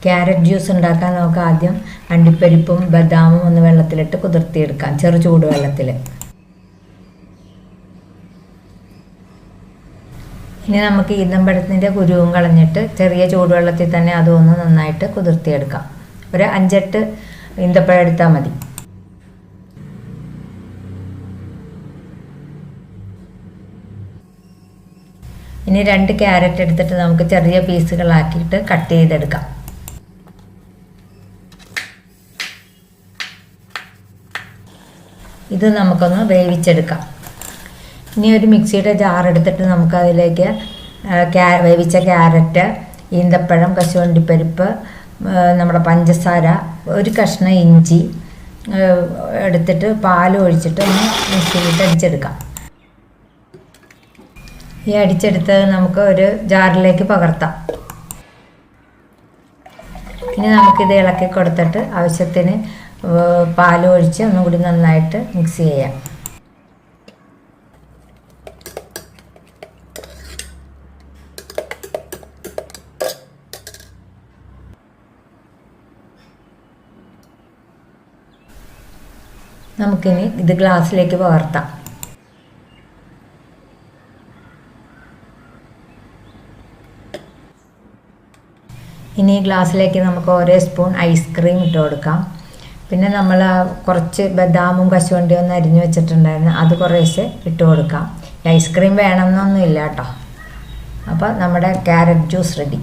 Carrot juice ഉണ്ടാക്കാൻ നമുക്ക് ആദ്യം അണ്ടിപ്പരിപ്പും ബദാമും ഒന്ന് വെള്ളത്തിലിട്ട് കുതിർത്തിയെടുക്കാം, ചെറു ചൂടുവെള്ളത്തിൽ. ഇനി നമുക്ക് ഈന്തപ്പഴത്തിൻ്റെ കുരുവും കളഞ്ഞിട്ട് ചെറിയ ചൂടുവെള്ളത്തിൽ തന്നെ അതൊന്ന് നന്നായിട്ട് കുതിർത്തിയെടുക്കാം. ഒരു 5-8 ഈന്തപ്പഴം എടുത്താൽ മതി. ഇനി 2 ക്യാരറ്റ് എടുത്തിട്ട് നമുക്ക് ചെറിയ പീസുകളാക്കിയിട്ട് കട്ട് ചെയ്തെടുക്കാം. ഇത് നമുക്കൊന്ന് വേവിച്ചെടുക്കാം. ഇനി ഒരു മിക്സിയുടെ ജാർ എടുത്തിട്ട് നമുക്കതിലേക്ക് വേവിച്ച ക്യാരറ്റ്, ഈന്തപ്പഴം, കശുവണ്ടിപ്പരിപ്പ്, നമ്മുടെ പഞ്ചസാര, ഒരു കഷ്ണം ഇഞ്ചി എടുത്തിട്ട് പാൽ ഒഴിച്ചിട്ട് ഒന്ന് മിക്സിയിലിട്ട് അടിച്ചെടുക്കാം. ഈ അടിച്ചെടുത്തത് നമുക്ക് ഒരു ജാറിലേക്ക് പകർത്താം. ഇനി നമുക്കിത് ഇളക്കി കൊടുത്തിട്ട് ആവശ്യത്തിന് പാൽ ഒഴിച്ച് ഒന്നുകൂടി നന്നായിട്ട് മിക്സ് ചെയ്യാം. നമുക്കിനി ഇത് ഗ്ലാസ്സിലേക്ക് പകർത്താം. ഇനി ഗ്ലാസ്സിലേക്ക് നമുക്ക് ഓരോ സ്പൂൺ ഐസ്ക്രീം ഇട്ട് കൊടുക്കാം. പിന്നെ നമ്മൾ കുറച്ച് ബദാമും കശുവണ്ടിയും ഒന്ന് അരിഞ്ഞു വെച്ചിട്ടുണ്ടായിരുന്നു, അത് കുറേശ്ശെ ഇട്ട് കൊടുക്കാം. ഐസ്ക്രീം വേണമെന്നൊന്നുമില്ല കേട്ടോ. അപ്പോൾ നമ്മുടെ ക്യാരറ്റ് ജ്യൂസ് റെഡി.